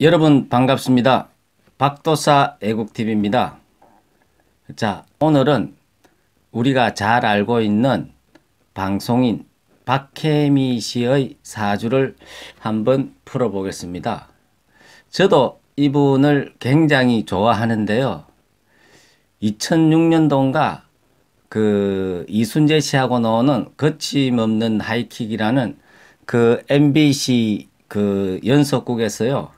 여러분 반갑습니다. 박도사 애국TV입니다. 자, 오늘은 우리가 잘 알고 있는 방송인 박혜미 씨의 사주를 한번 풀어보겠습니다. 저도 이분을 굉장히 좋아하는데요. 2006년도인가 그 이순재 씨하고 나오는 거침없는 하이킥이라는 그 MBC 그 연속극에서요.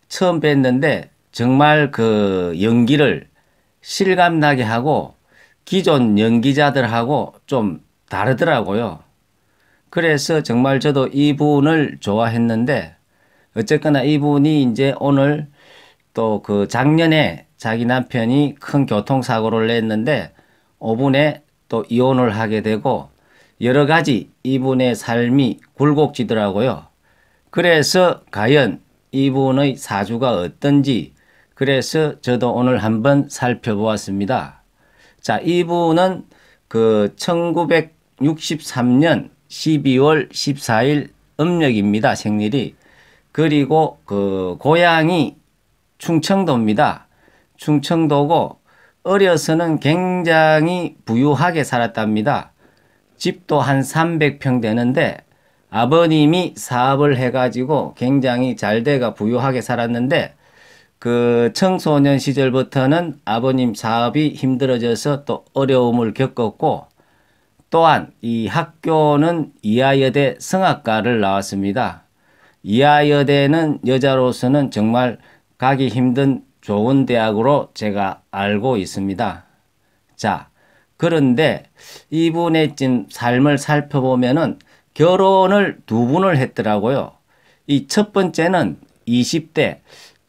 처음 뵀는데 정말 그 연기를 실감나게 하고 기존 연기자들하고 좀 다르더라고요. 그래서 정말 저도 이분을 좋아했는데 어쨌거나 이분이 이제 오늘 또 그 작년에 자기 남편이 큰 교통사고를 냈는데 5분에 또 이혼을 하게 되고 여러 가지 이분의 삶이 굴곡지더라고요. 그래서 과연 이분의 사주가 어떤지 그래서 저도 오늘 한번 살펴보았습니다. 자, 이분은 그 1963년 12월 14일 음력입니다. 생일이. 그리고 그 고향이 충청도입니다. 충청도고 어려서는 굉장히 부유하게 살았답니다. 집도 한 300평 되는데 아버님이 사업을 해가지고 굉장히 잘 돼가 부유하게 살았는데 그 청소년 시절부터는 아버님 사업이 힘들어져서 또 어려움을 겪었고 또한 이 학교는 이하여대 성악과를 나왔습니다. 이하여대는 여자로서는 정말 가기 힘든 좋은 대학으로 제가 알고 있습니다. 자, 그런데 이분의 삶을 살펴보면은 결혼을 두 분을 했더라고요. 이 첫 번째는 20대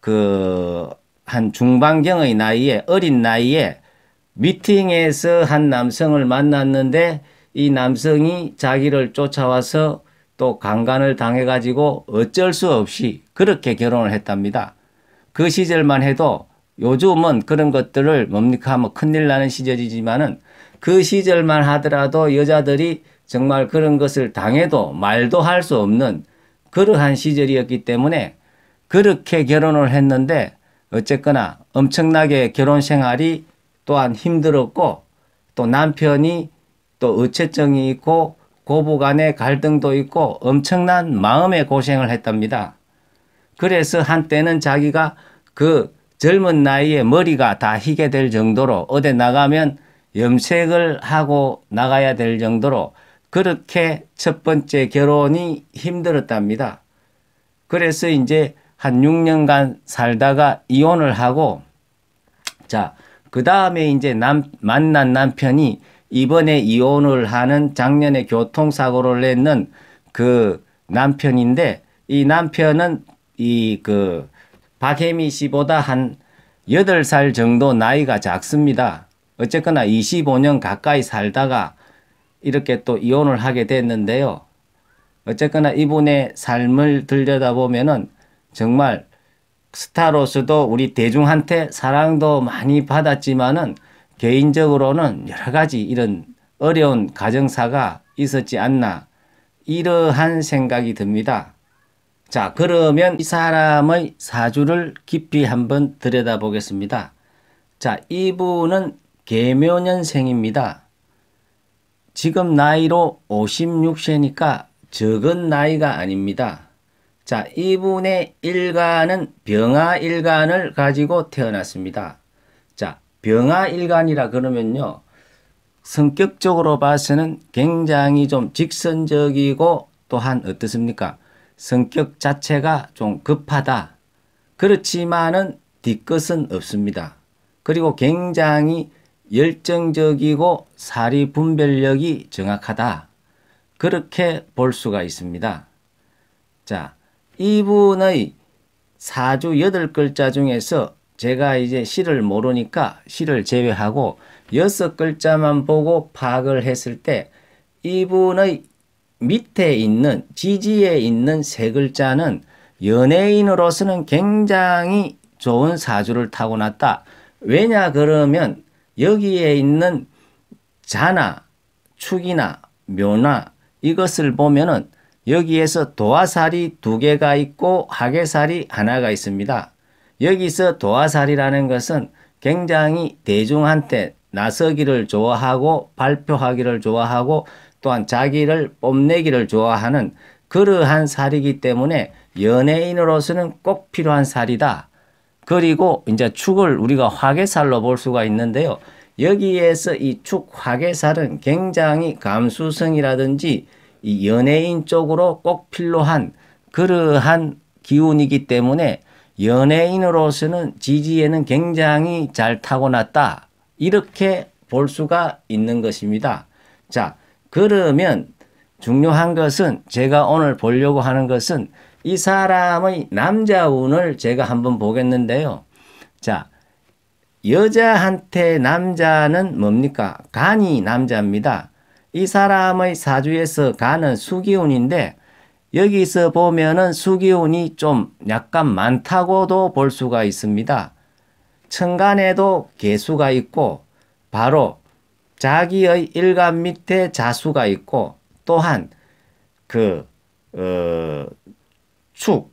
그 한 중반경의 나이에 어린 나이에 미팅에서 한 남성을 만났는데 이 남성이 자기를 쫓아와서 또 강간을 당해가지고 어쩔 수 없이 그렇게 결혼을 했답니다. 그 시절만 해도 요즘은 그런 것들을 뭡니까 하면 큰일 나는 시절이지만은 그 시절만 하더라도 여자들이 정말 그런 것을 당해도 말도 할 수 없는 그러한 시절이었기 때문에 그렇게 결혼을 했는데 어쨌거나 엄청나게 결혼 생활이 또한 힘들었고 또 남편이 또 의체증이 있고 고부간의 갈등도 있고 엄청난 마음의 고생을 했답니다. 그래서 한때는 자기가 그 젊은 나이에 머리가 다 희게 될 정도로 어디 나가면 염색을 하고 나가야 될 정도로 그렇게 첫 번째 결혼이 힘들었답니다. 그래서 이제 한 6년간 살다가 이혼을 하고 자, 그 다음에 이제 만난 남편이 이번에 이혼을 하는 작년에 교통사고를 냈는 그 남편인데 이 남편은 이 그 박혜미 씨보다 한 8살 정도 나이가 작습니다. 어쨌거나 25년 가까이 살다가 이렇게 또 이혼을 하게 됐는데요. 어쨌거나 이분의 삶을 들여다보면은 정말 스타로서도 우리 대중한테 사랑도 많이 받았지만은 개인적으로는 여러 가지 이런 어려운 가정사가 있었지 않나 이러한 생각이 듭니다. 자, 그러면 이 사람의 사주를 깊이 한번 들여다보겠습니다. 자, 이분은 계묘년생입니다. 지금 나이로 56세니까 적은 나이가 아닙니다. 자, 이분의 일간은 병화일간을 가지고 태어났습니다. 자, 병화일간이라 그러면요. 성격적으로 봐서는 굉장히 좀 직선적이고 또한 어떻습니까? 성격 자체가 좀 급하다. 그렇지만은 뒤끝은 없습니다. 그리고 굉장히 열정적이고 사리 분별력이 정확하다. 그렇게 볼 수가 있습니다. 자, 이분의 사주 8글자 중에서 제가 이제 시를 모르니까 시를 제외하고 6글자만 보고 파악을 했을 때 이분의 밑에 있는 지지에 있는 3글자는 연예인으로서는 굉장히 좋은 사주를 타고났다. 왜냐 그러면 여기에 있는 자나 축이나 묘나 이것을 보면은 여기에서 도화살이 2개가 있고 하계살이 하나가 있습니다. 여기서 도화살이라는 것은 굉장히 대중한테 나서기를 좋아하고 발표하기를 좋아하고 또한 자기를 뽐내기를 좋아하는 그러한 살이기 때문에 연예인으로서는 꼭 필요한 살이다. 그리고 이제 축을 우리가 화계살로 볼 수가 있는데요. 여기에서 이 축 화계살은 굉장히 감수성이라든지 이 연예인 쪽으로 꼭 필요한 그러한 기운이기 때문에 연예인으로서는 지지에는 굉장히 잘 타고났다. 이렇게 볼 수가 있는 것입니다. 자, 그러면 중요한 것은 제가 오늘 보려고 하는 것은 이 사람의 남자운을 제가 한번 보겠는데요. 자, 여자한테 남자는 뭡니까? 간이 남자입니다. 이 사람의 사주에서 간은 수기운인데 여기서 보면은 수기운이 좀 약간 많다고도 볼 수가 있습니다. 천간에도 개수가 있고 바로 자기의 일간 밑에 자수가 있고 또한 축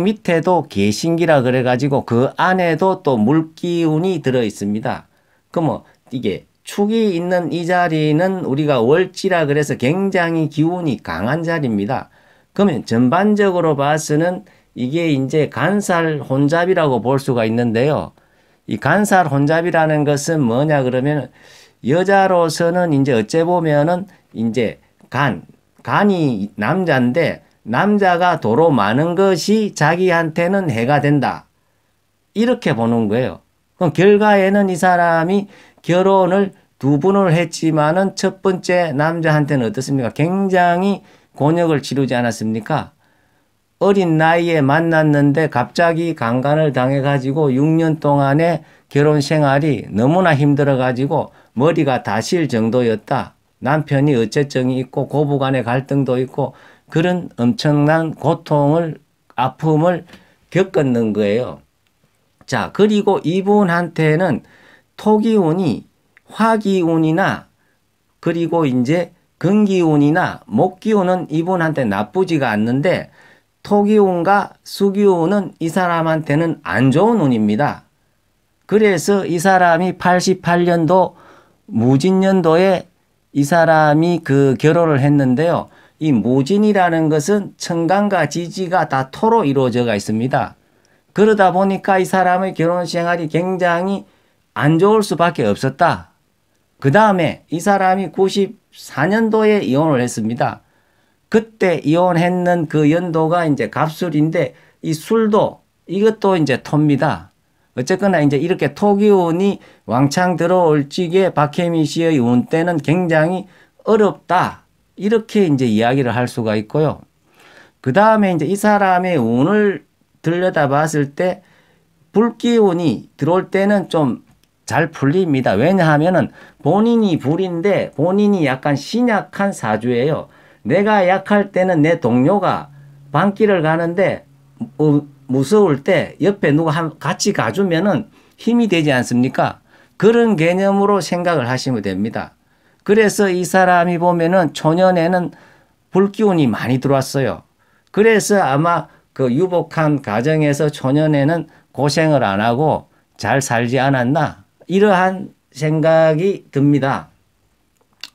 밑에도 개신기라 그래가지고 그 안에도 또 물기운이 들어 있습니다. 그럼 이게 축이 있는 이 자리는 우리가 월지라 그래서 굉장히 기운이 강한 자리입니다. 그러면 전반적으로 봐서는 이게 이제 간살 혼잡이라고 볼 수가 있는데요. 이 간살 혼잡이라는 것은 뭐냐 그러면 여자로서는 이제 어째 보면은 이제 간이 남자인데 남자가 도로 많은 것이 자기한테는 해가 된다. 이렇게 보는 거예요. 그럼 결과에는 이 사람이 결혼을 2번을 했지만은 첫 번째 남자한테는 어떻습니까? 굉장히 곤욕을 치르지 않았습니까? 어린 나이에 만났는데 갑자기 강간을 당해가지고 6년 동안의 결혼 생활이 너무나 힘들어가지고 머리가 다실 정도였다. 남편이 어째증이 있고 고부간의 갈등도 있고 그런 엄청난 고통을 아픔을 겪었는 거예요. 자, 그리고 이분한테는 토기운이 화기운이나 그리고 이제 금기운이나 목기운은 이분한테 나쁘지가 않는데 토기운과 수기운은 이 사람한테는 안 좋은 운입니다. 그래서 이 사람이 88년도 무진년도에 이 사람이 결혼을 했는데요. 이 무진이라는 것은 천간과 지지가 다 토로 이루어져 있습니다. 그러다 보니까 이 사람의 결혼 생활이 굉장히 안 좋을 수밖에 없었다. 그 다음에 이 사람이 94년도에 이혼을 했습니다. 그때 이혼했는 그 연도가 이제 갑술인데 이 술도 이것도 이제 토입니다. 어쨌거나 이제 이렇게 토기운이 왕창 들어올 적에 박혜미 씨의 운 때는 굉장히 어렵다. 이렇게 이제 이야기를 할 수가 있고요. 그 다음에 이제 이 사람의 운을 들여다 봤을 때 불기운이 들어올 때는 좀 잘 풀립니다. 왜냐하면은 본인이 불인데 본인이 약간 신약한 사주예요. 내가 약할 때는 내 동료가 방길을 가는데 무서울 때 옆에 누가 같이 가주면은 힘이 되지 않습니까? 그런 개념으로 생각을 하시면 됩니다. 그래서 이 사람이 보면은 초년에는 불기운이 많이 들어왔어요. 그래서 아마 그 유복한 가정에서 초년에는 고생을 안 하고 잘 살지 않았나? 이러한 생각이 듭니다.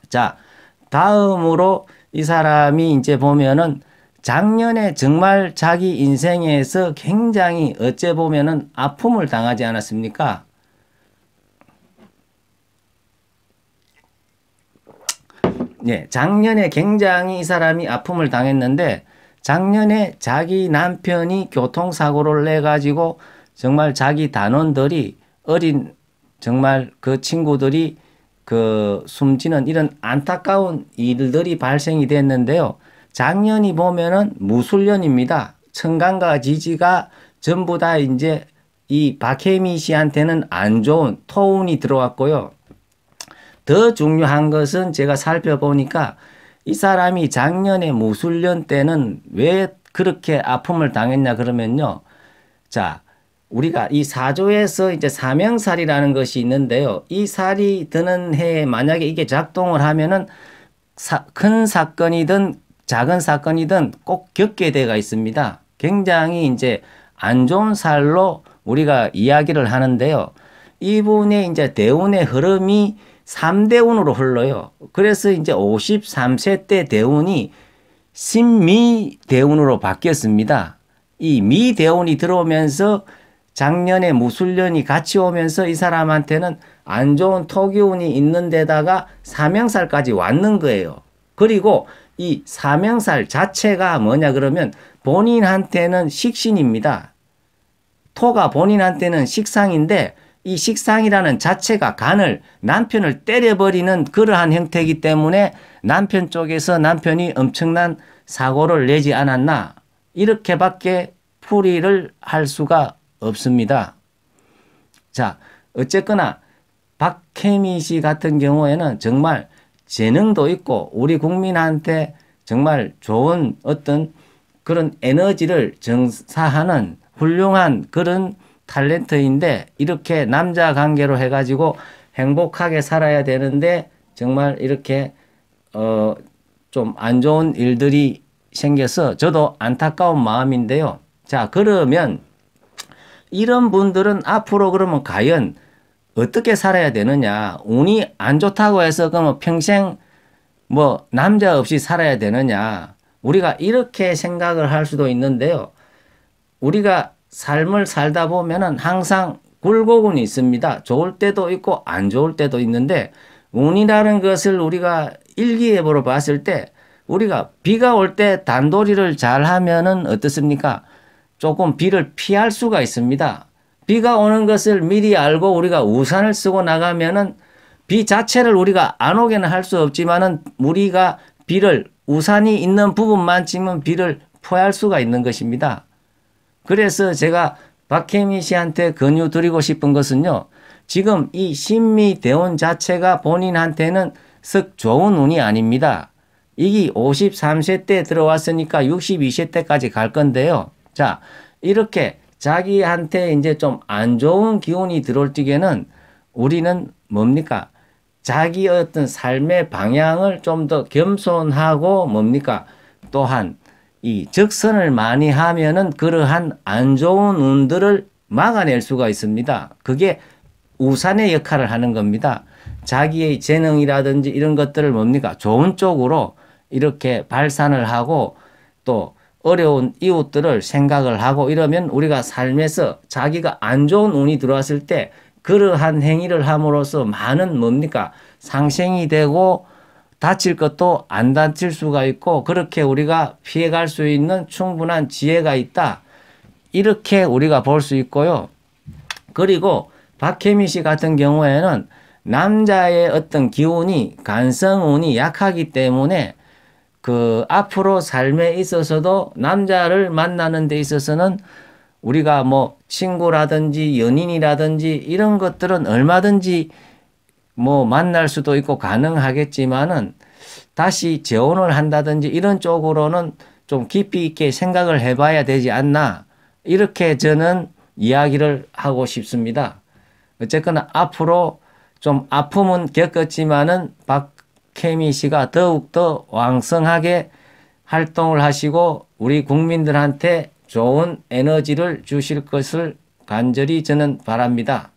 자, 다음으로 이 사람이 이제 보면은 작년에 정말 자기 인생에서 굉장히 어째 보면은 아픔을 당하지 않았습니까? 네, 작년에 굉장히 이 사람이 아픔을 당했는데 작년에 자기 남편이 교통사고를 내가지고 정말 자기 단원들이 어린 정말 그 친구들이 숨지는 이런 안타까운 일들이 발생이 됐는데요. 작년이 보면은 무술년입니다. 천간과 지지가 전부 다 이제 이 박혜미 씨한테는 안 좋은 토운이 들어왔고요. 더 중요한 것은 제가 살펴보니까 이 사람이 작년에 무술년 때는 왜 그렇게 아픔을 당했냐 그러면요. 자, 우리가 이 사조에서 이제 사명살이라는 것이 있는데요. 이 살이 드는 해에 만약에 이게 작동을 하면은 큰 사건이든 작은 사건이든 꼭 겪게 돼가 있습니다. 굉장히 이제 안 좋은 살로 우리가 이야기를 하는데요. 이분의 이제 대운의 흐름이 3대운으로 흘러요. 그래서 이제 53세 때 대운이 신미대운으로 바뀌었습니다. 이 미대운이 들어오면서 작년에 무술년이 같이 오면서 이 사람한테는 안 좋은 토기운이 있는 데다가 사명살까지 왔는 거예요. 그리고 이 사명살 자체가 뭐냐 그러면 본인한테는 식신입니다. 토가 본인한테는 식상인데 이 식상이라는 자체가 간을 남편을 때려버리는 그러한 형태이기 때문에 남편 쪽에서 남편이 엄청난 사고를 내지 않았나 이렇게밖에 풀이를 할 수가 없습니다. 자, 어쨌거나 박혜미 씨 같은 경우에는 정말 재능도 있고 우리 국민한테 정말 좋은 어떤 그런 에너지를 정사하는 훌륭한 그런 탤런트인데 이렇게 남자 관계로 해가지고 행복하게 살아야 되는데 정말 이렇게 좀 안 좋은 일들이 생겨서 저도 안타까운 마음인데요. 자, 그러면 이런 분들은 앞으로 그러면 과연 어떻게 살아야 되느냐? 운이 안 좋다고 해서 그러면 평생 뭐 남자 없이 살아야 되느냐? 우리가 이렇게 생각을 할 수도 있는데요. 우리가 삶을 살다 보면은 항상 굴곡은 있습니다. 좋을 때도 있고 안 좋을 때도 있는데 운이라는 것을 우리가 일기예보로 봤을 때 우리가 비가 올 때 단도리를 잘 하면은 어떻습니까? 조금 비를 피할 수가 있습니다. 비가 오는 것을 미리 알고 우리가 우산을 쓰고 나가면은 비 자체를 우리가 안 오게는 할 수 없지만은 우리가 비를 우산이 있는 부분만 찍으면 비를 포할 수가 있는 것입니다. 그래서 제가 박혜미 씨한테 권유드리고 싶은 것은요. 지금 이 신미대운 자체가 본인한테는 썩 좋은 운이 아닙니다. 이게 53세 때 들어왔으니까 62세 때까지 갈 건데요. 자, 이렇게 자기한테 이제 좀 안 좋은 기운이 들어올 적에는 우리는 뭡니까? 자기 어떤 삶의 방향을 좀 더 겸손하고 뭡니까? 또한 이 적선을 많이 하면은 그러한 안 좋은 운들을 막아낼 수가 있습니다. 그게 우산의 역할을 하는 겁니다. 자기의 재능이라든지 이런 것들을 뭡니까? 좋은 쪽으로 이렇게 발산을 하고 또 어려운 이웃들을 생각을 하고 이러면 우리가 삶에서 자기가 안 좋은 운이 들어왔을 때 그러한 행위를 함으로써 많은 뭡니까? 상생이 되고 다칠 것도 안 다칠 수가 있고 그렇게 우리가 피해갈 수 있는 충분한 지혜가 있다. 이렇게 우리가 볼 수 있고요. 그리고 박혜미 씨 같은 경우에는 남자의 어떤 기운이 간성운이 약하기 때문에 그 앞으로 삶에 있어서도 남자를 만나는 데 있어서는 우리가 뭐 친구라든지 연인이라든지 이런 것들은 얼마든지 뭐 만날 수도 있고 가능하겠지만은 다시 재혼을 한다든지 이런 쪽으로는 좀 깊이 있게 생각을 해봐야 되지 않나 이렇게 저는 이야기를 하고 싶습니다. 어쨌거나 앞으로 좀 아픔은 겪었지만은 박혜미 씨가 더욱더 왕성하게 활동을 하시고 우리 국민들한테 좋은 에너지를 주실 것을 간절히 저는 바랍니다.